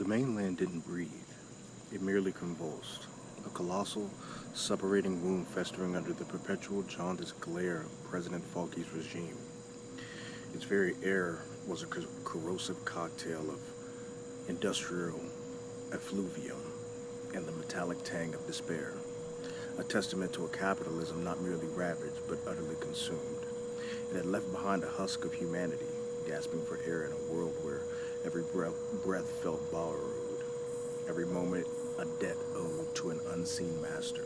The mainland didn't breathe. It merely convulsed, a colossal, suppurating wound festering under the perpetual jaundiced glare of President Falke's regime. Its very air was a corrosive cocktail of industrial effluvium and the metallic tang of despair, a testament to a capitalism not merely ravaged but utterly consumed. It had left behind a husk of humanity, gasping for air in a world where every breath felt borrowed, every moment a debt owed to an unseen master.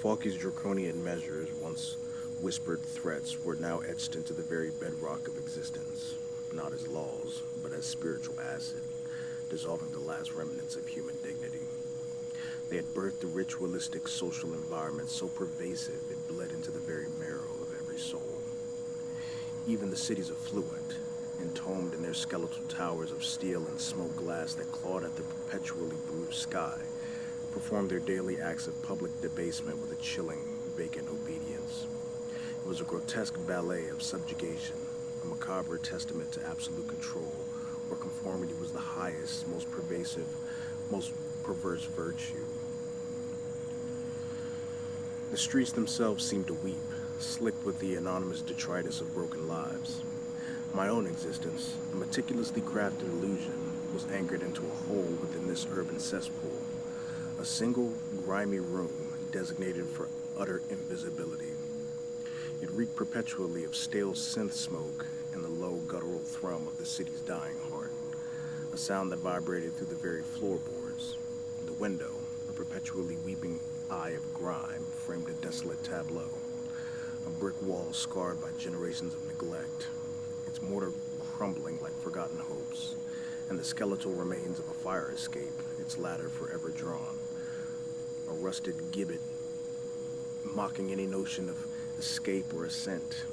Falke's draconian measures, once whispered threats, were now etched into the very bedrock of existence, not as laws, but as spiritual acid, dissolving the last remnants of human dignity. They had birthed a ritualistic social environment so pervasive it bled into the very marrow of every soul. Even the city's affluent, entombed in their skeletal towers of steel and smoke glass that clawed at the perpetually bruised sky, performed their daily acts of public debasement with a chilling, vacant obedience. It was a grotesque ballet of subjugation, a macabre testament to absolute control, where conformity was the highest, most pervasive, most perverse virtue. The streets themselves seemed to weep, slicked with the anonymous detritus of broken lives. My own existence, a meticulously crafted illusion, was anchored into a hole within this urban cesspool, a single grimy room designated for utter invisibility. It reeked perpetually of stale synth smoke and the low guttural thrum of the city's dying heart, a sound that vibrated through the very floorboards. The window, a perpetually weeping eye of grime, framed a desolate tableau, a brick wall scarred by generations of neglect, its mortar crumbling like forgotten hopes, and the skeletal remains of a fire escape, its ladder forever drawn, a rusted gibbet mocking any notion of escape or ascent.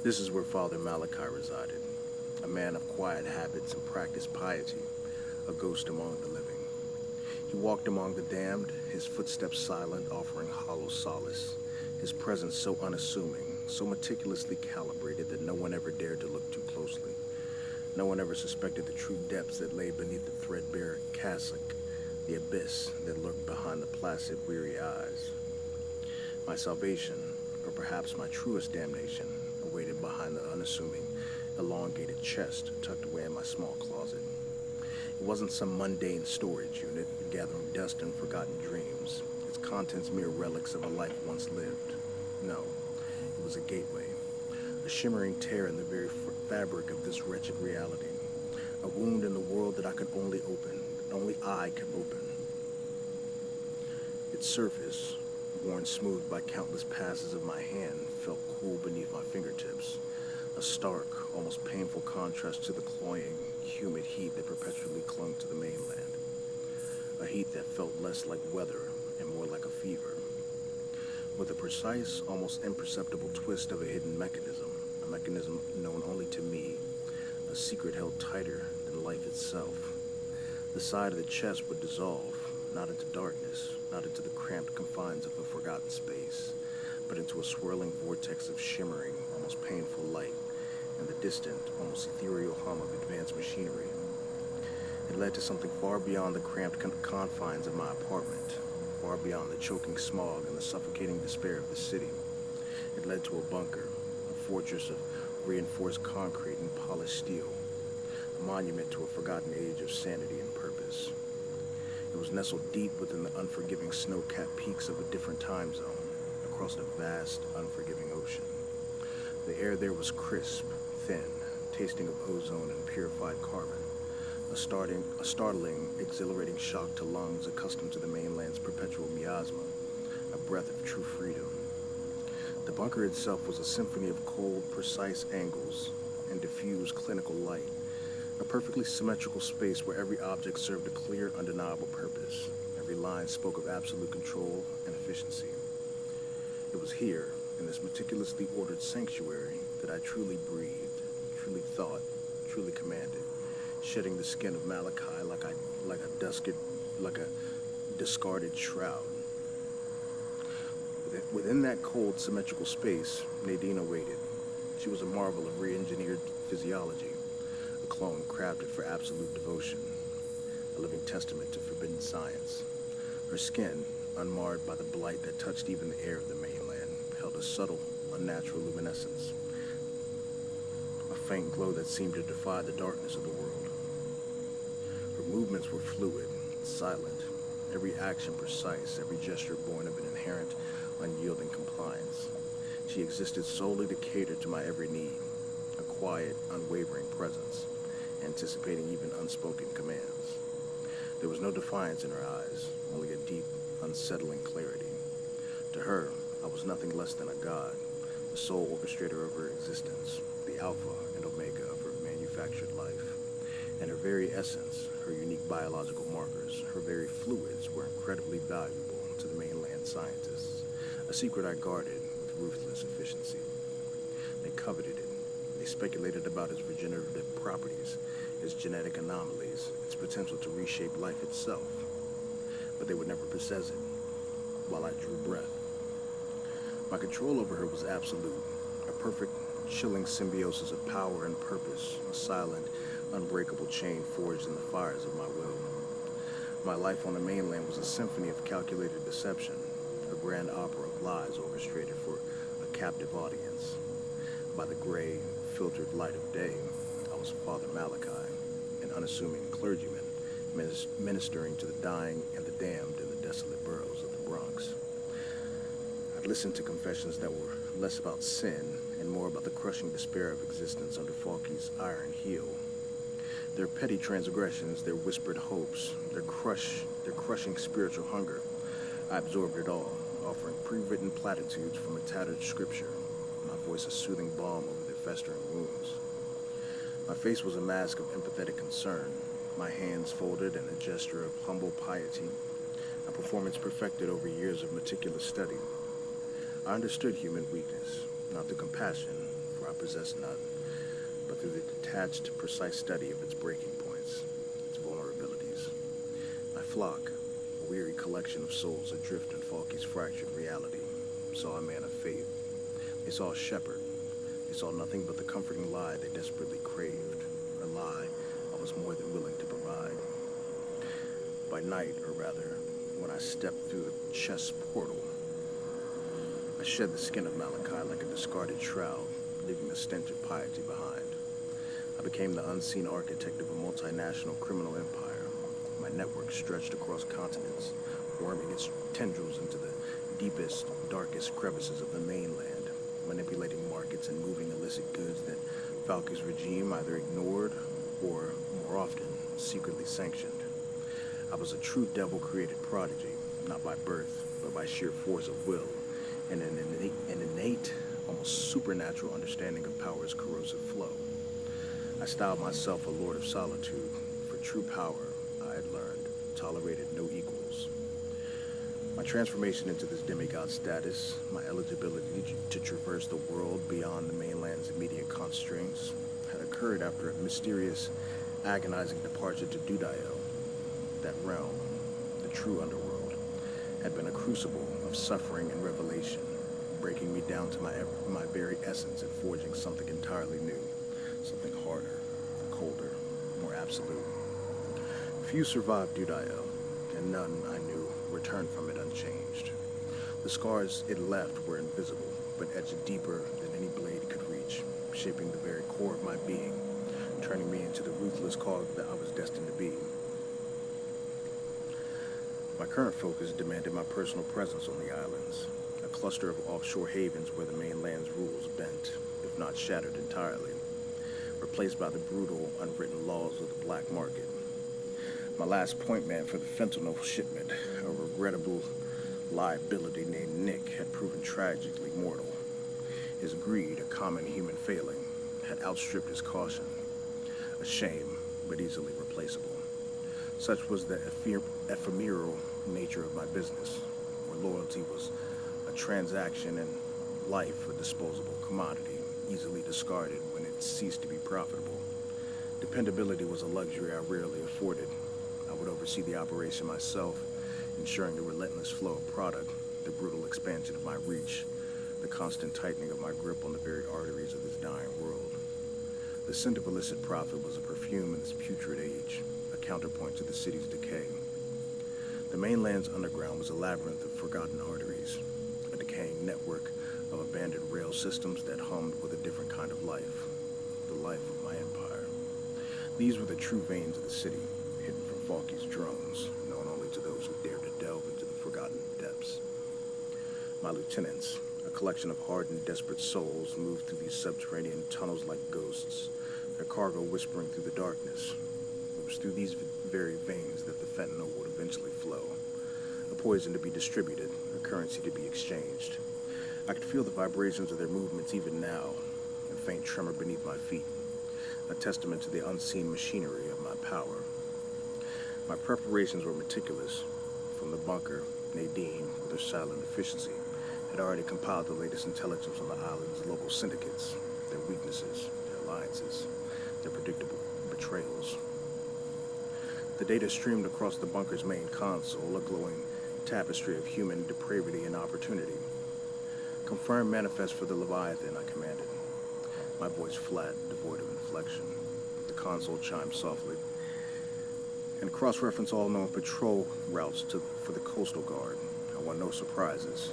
This is where Father Malachi resided, a man of quiet habits and practiced piety, a ghost among the living. He walked among the damned, his footsteps silent, offering hollow solace, his presence so unassuming, so meticulously calibrated that no one ever dared to look too closely. No one ever suspected the true depths that lay beneath the threadbare cassock, the abyss that lurked behind the placid, weary eyes. My salvation, or perhaps my truest damnation, awaited behind the unassuming, elongated chest tucked away in my small closet. It wasn't some mundane storage unit gathering dust and forgotten dreams, its contents mere relics of a life once lived. No, it was a gateway, a shimmering tear in the very fabric of this wretched reality, a wound in the world that I could only open, only I could open. Its surface, worn smooth by countless passes of my hand, felt cool beneath my fingertips, a stark, almost painful contrast to the cloying, humid heat that perpetually clung to the mainland, a heat that felt less like weather and more like a fever. With a precise, almost imperceptible twist of a hidden mechanism, a mechanism known only to me, a secret held tighter than life itself, the side of the chest would dissolve, not into darkness, not into the cramped confines of a forgotten space, but into a swirling vortex of shimmering, almost painful light, and the distant, almost ethereal hum of advanced machinery. It led to something far beyond the cramped confines of my apartment, far beyond the choking smog and the suffocating despair of the city. It led to a bunker, a fortress of reinforced concrete and polished steel, a monument to a forgotten age of sanity and purpose. It was nestled deep within the unforgiving snow-capped peaks of a different time zone, across the vast, unforgiving ocean. The air there was crisp, thin, tasting of ozone and purified carbon, a startling, exhilarating shock to lungs accustomed to the mainland's perpetual miasma, a breath of true freedom. The bunker itself was a symphony of cold, precise angles and diffused clinical light, a perfectly symmetrical space where every object served a clear, undeniable purpose. Every line spoke of absolute control and efficiency. It was here, in this meticulously ordered sanctuary, that I truly breathed, truly thought, truly commanded, shedding the skin of Malachi like a discarded shroud. Within that cold, symmetrical space, Nadine awaited. She was a marvel of re-engineered physiology, a clone crafted for absolute devotion, a living testament to forbidden science. Her skin, unmarred by the blight that touched even the air of the mainland, held a subtle, unnatural luminescence, a faint glow that seemed to defy the darkness of the world. Her movements were fluid, silent, every action precise, every gesture born of an inherent, unyielding compliance. She existed solely to cater to my every need, a quiet, unwavering presence, anticipating even unspoken commands. There was no defiance in her eyes, only a deep, unsettling clarity. To her, I was nothing less than a god, the sole orchestrator of her existence, the alpha and omega of her manufactured life. And her very essence, her unique biological markers, her very fluids were incredibly valuable to the mainland scientists, a secret I guarded with ruthless efficiency. They coveted it. They speculated about its regenerative properties, its genetic anomalies, its potential to reshape life itself. But they would never possess it, while I drew breath. My control over her was absolute, a perfect, chilling symbiosis of power and purpose, a silent, unbreakable chain forged in the fires of my will. My life on the mainland was a symphony of calculated deception, a grand opera of lies orchestrated for a captive audience. By the gray, filtered light of day, I was Father Malachi, an unassuming clergyman, ministering to the dying and the damned in the desolate boroughs of the Bronx. I'd listened to confessions that were less about sin and more about the crushing despair of existence under Falky's iron heel. Their petty transgressions, their whispered hopes, their crushing spiritual hunger. I absorbed it all, offering pre-written platitudes from a tattered scripture, my voice a soothing balm over their festering wounds. My face was a mask of empathetic concern, my hands folded in a gesture of humble piety, a performance perfected over years of meticulous study. I understood human weakness, not through compassion, for I possessed none, but through the detached, precise study of its breaking points, its vulnerabilities. My flock, a weary collection of souls adrift in Falky's fractured reality, saw a man of faith. They saw a shepherd. They saw nothing but the comforting lie they desperately craved, a lie I was more than willing to provide. By night, or rather, when I stepped through the chest portal, I shed the skin of Malachi like a discarded shroud, leaving the stench of piety behind. I became the unseen architect of a multinational criminal empire. My network stretched across continents, worming its tendrils into the deepest, darkest crevices of the mainland, manipulating markets and moving illicit goods that Falky's regime either ignored or, more often, secretly sanctioned. I was a true devil-created prodigy, not by birth, but by sheer force of will, and an innate, almost supernatural understanding of power's corrosive flow. I styled myself a Lord of Solitude, for true power, I had learned, tolerated no equals. My transformation into this demigod status, my eligibility to traverse the world beyond the mainland's immediate constraints, had occurred after a mysterious, agonizing departure to Dudael. That realm, the true underworld, had been a crucible of suffering and revelation, breaking me down to my very essence and forging something entirely new, something harder, colder, more absolute. Few survived Dudael, and none, I knew, returned from it unchanged. The scars it left were invisible, but etched deeper than any blade could reach, shaping the very core of my being, turning me into the ruthless cog that I was destined to be. My current focus demanded my personal presence on the islands, a cluster of offshore havens where the mainland's rules bent, if not shattered entirely, replaced by the brutal, unwritten laws of the black market. My last point man for the fentanyl shipment, a regrettable liability named Nick, had proven tragically mortal. His greed, a common human failing, had outstripped his caution. A shame, but easily replaceable. Such was the ephemeral nature of my business, where loyalty was a transaction and life a disposable commodity, easily discarded when it ceased to be profitable. Dependability was a luxury I rarely afforded. I would oversee the operation myself, ensuring the relentless flow of product, the brutal expansion of my reach, the constant tightening of my grip on the very arteries of this dying world. The scent of illicit profit was a perfume in this putrid age, a counterpoint to the city's decay. The mainland's underground was a labyrinth of forgotten arteries, a decaying network of abandoned rail systems that hummed with a different kind of life, the life of my empire. These were the true veins of the city, hidden from Falky's drones, known only to those who dared to delve into the forgotten depths. My lieutenants, a collection of hardened, desperate souls, moved through these subterranean tunnels like ghosts, their cargo whispering through the darkness. It was through these very veins that the fentanyl would eventually flow, a poison to be distributed, a currency to be exchanged. I could feel the vibrations of their movements even now, a faint tremor beneath my feet, a testament to the unseen machinery of my power. My preparations were meticulous. From the bunker, Nadine, with her silent efficiency, had already compiled the latest intelligence on the island's local syndicates, their weaknesses, their alliances, their predictable betrayals. The data streamed across the bunker's main console, a glowing tapestry of human depravity and opportunity. Confirm manifest for the Leviathan, I commanded, my voice flat, devoid of inflection. The console chimed softly, and cross-reference all known patrol routes for the Coastal Guard. I want no surprises.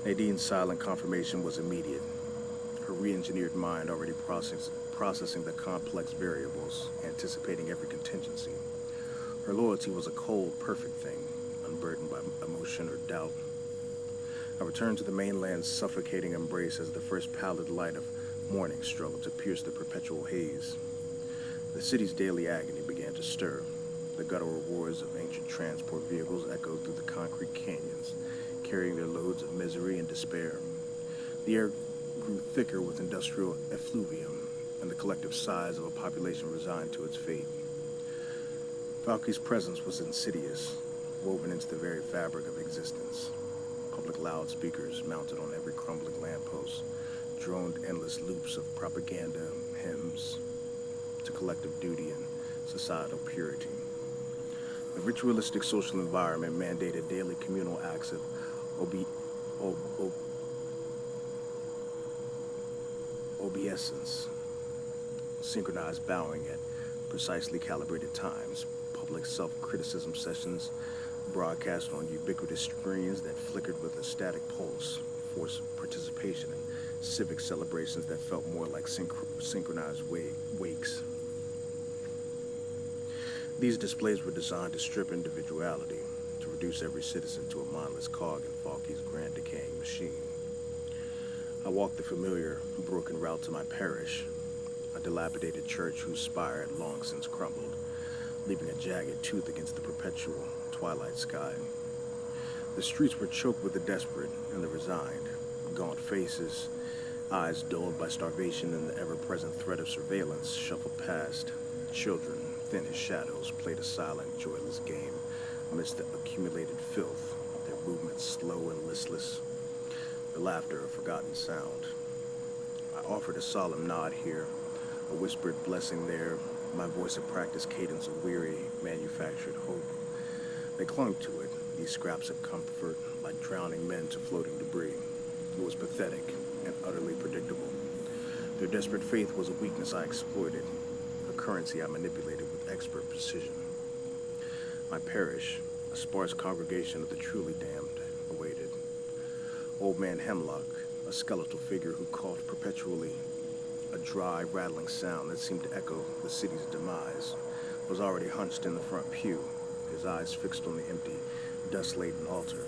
Nadine's silent confirmation was immediate, her re-engineered mind already processing the complex variables, anticipating every contingency. Her loyalty was a cold, perfect thing, unburdened by emotion or doubt. I returned to the mainland's suffocating embrace as the first pallid light of morning struggled to pierce the perpetual haze. The city's daily agony began to stir. The guttural roars of ancient transport vehicles echoed through the concrete canyons, carrying their loads of misery and despair. The air grew thicker with industrial effluvium and the collective sighs of a population resigned to its fate. Falky's presence was insidious, woven into the very fabric of existence. Public loudspeakers mounted on every crumbling lamppost droned endless loops of propaganda, hymns to collective duty and societal purity. The ritualistic social environment mandated daily communal acts of obeisance, synchronized bowing at precisely calibrated times, public self-criticism sessions broadcast on ubiquitous screens that flickered with a static pulse, forced participation in civic celebrations that felt more like synchronized wakes. These displays were designed to strip individuality, to reduce every citizen to a mindless cog in Falky's grand decaying machine. I walked the familiar, broken route to my parish, a dilapidated church whose spire had long since crumbled, leaving a jagged tooth against the perpetual twilight sky. The streets were choked with the desperate and the resigned, gaunt faces, eyes dulled by starvation and the ever-present threat of surveillance, shuffled past. Children, thin as shadows, played a silent, joyless game amidst the accumulated filth, their movements slow and listless, the laughter a forgotten sound. I offered a solemn nod here, a whispered blessing there, my voice a practiced cadence of weary, manufactured hope. They clung to it, these scraps of comfort, like drowning men to floating debris. It was pathetic and utterly predictable. Their desperate faith was a weakness I exploited, a currency I manipulated with expert precision. My parish, a sparse congregation of the truly damned, awaited. Old Man Hemlock, a skeletal figure who coughed perpetually, a dry, rattling sound that seemed to echo the city's demise, was already hunched in the front pew, his eyes fixed on the empty, dust-laden altar.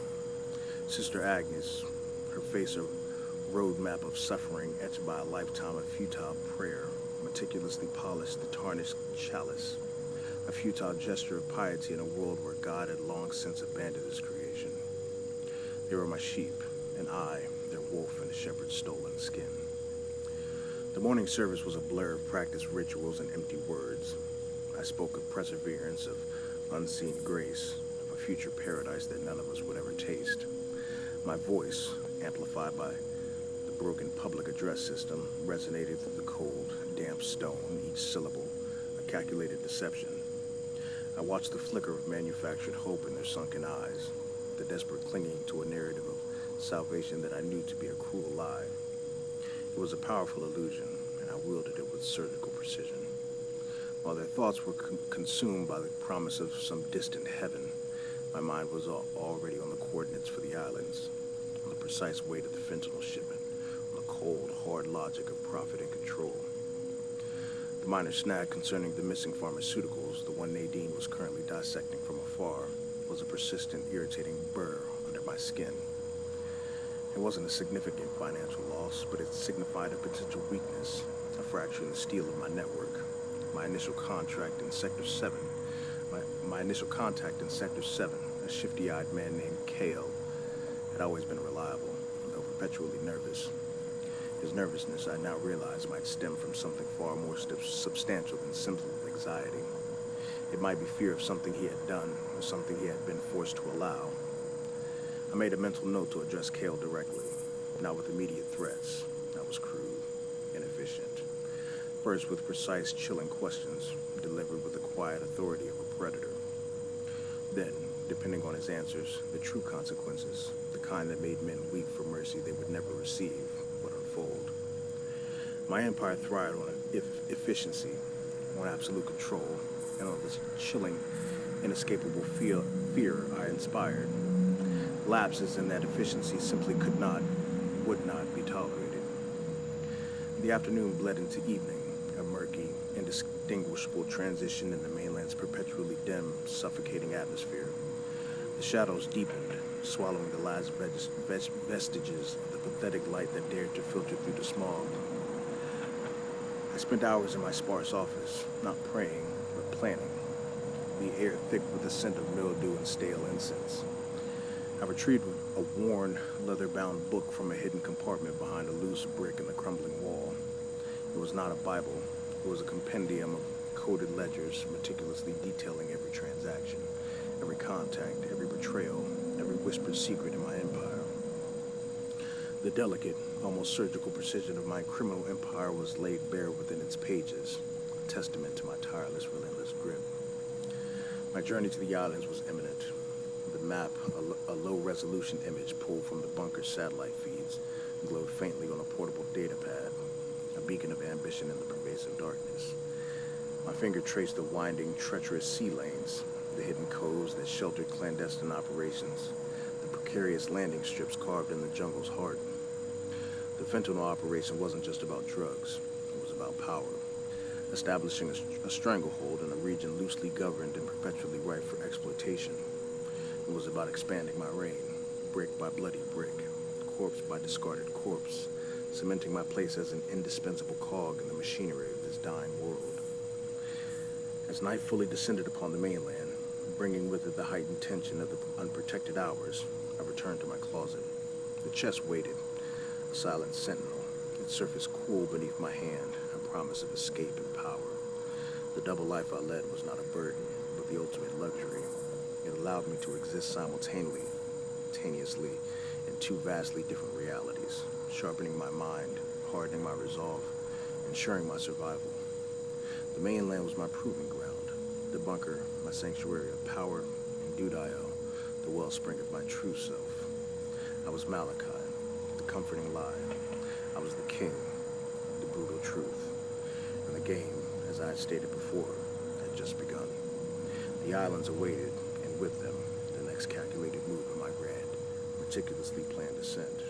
Sister Agnes, her face a roadmap of suffering etched by a lifetime of futile prayer, meticulously polished the tarnished chalice, a futile gesture of piety in a world where God had long since abandoned his creation. They were my sheep, and I, their wolf in a shepherd's stolen skin. The morning service was a blur of practiced rituals and empty words. I spoke of perseverance, of unseen grace, of a future paradise that none of us would ever taste. My voice, amplified by the broken public address system, resonated through the cold, damp stone, each syllable a calculated deception. I watched the flicker of manufactured hope in their sunken eyes, the desperate clinging to a narrative of salvation that I knew to be a cruel lie. It was a powerful illusion, and I wielded it with surgical precision. While their thoughts were consumed by the promise of some distant heaven, my mind was already on the coordinates for the islands, on the precise weight of the fentanyl shipment, on the cold, hard logic of profit and control. The minor snag concerning the missing pharmaceuticals, the one Nadine was currently dissecting from afar, was a persistent, irritating burr under my skin. It wasn't a significant financial loss, but it signified a potential weakness, a fracture in the steel of my network. My initial contact in Sector 7, a shifty-eyed man named Kale, had always been reliable, though perpetually nervous. His nervousness, I now realized, might stem from something far more substantial than simple anxiety. It might be fear of something he had done, or something he had been forced to allow. I made a mental note to address Kale directly, not with immediate threats. That was crude, inefficient. First with precise, chilling questions, delivered with the quiet authority of a predator. Then, depending on his answers, the true consequences, the kind that made men weep for mercy they would never receive, would unfold. My empire thrived on efficiency, on absolute control, and on this chilling, inescapable fear I inspired. Lapses in that efficiency simply would not be tolerated. The afternoon bled into evening, a murky, indistinguishable transition in the mainland's perpetually dim, suffocating atmosphere. The shadows deepened, swallowing the last vestiges of the pathetic light that dared to filter through the smog. I spent hours in my sparse office, not praying, but planning, the air thick with the scent of mildew and stale incense. I retrieved a worn, leather-bound book from a hidden compartment behind a loose brick in the crumbling wall. It was not a Bible. It was a compendium of coded ledgers meticulously detailing every transaction, every contact, every betrayal, every whispered secret in my empire. The delicate, almost surgical precision of my criminal empire was laid bare within its pages, a testament to my tireless, relentless grip. My journey to the islands was imminent. The map, a low-resolution image pulled from the bunker's satellite feeds, glowed faintly on a portable data pad, a beacon of ambition in the pervasive darkness. My finger traced the winding, treacherous sea lanes, the hidden coves that sheltered clandestine operations, the precarious landing strips carved in the jungle's heart. The fentanyl operation wasn't just about drugs. It was about power, establishing a stranglehold in a region loosely governed and perpetually ripe for exploitation. It was about expanding my reign, brick by bloody brick, corpse by discarded corpse, cementing my place as an indispensable cog in the machinery of this dying world. As night fully descended upon the mainland, bringing with it the heightened tension of the unprotected hours, I returned to my closet. The chest waited, a silent sentinel, its surface cool beneath my hand, a promise of escape and power. The double life I led was not a burden, but the ultimate luxury. It allowed me to exist simultaneously in two vastly different realities, sharpening my mind, hardening my resolve, ensuring my survival. The mainland was my proving ground, the bunker, my sanctuary of power, and Dudayo, the wellspring of my true self. I was Malachi, the comforting lie. I was the king, the brutal truth. And the game, as I had stated before, had just begun. The islands awaited, and with them, the next calculated move of my grand, meticulously planned descent.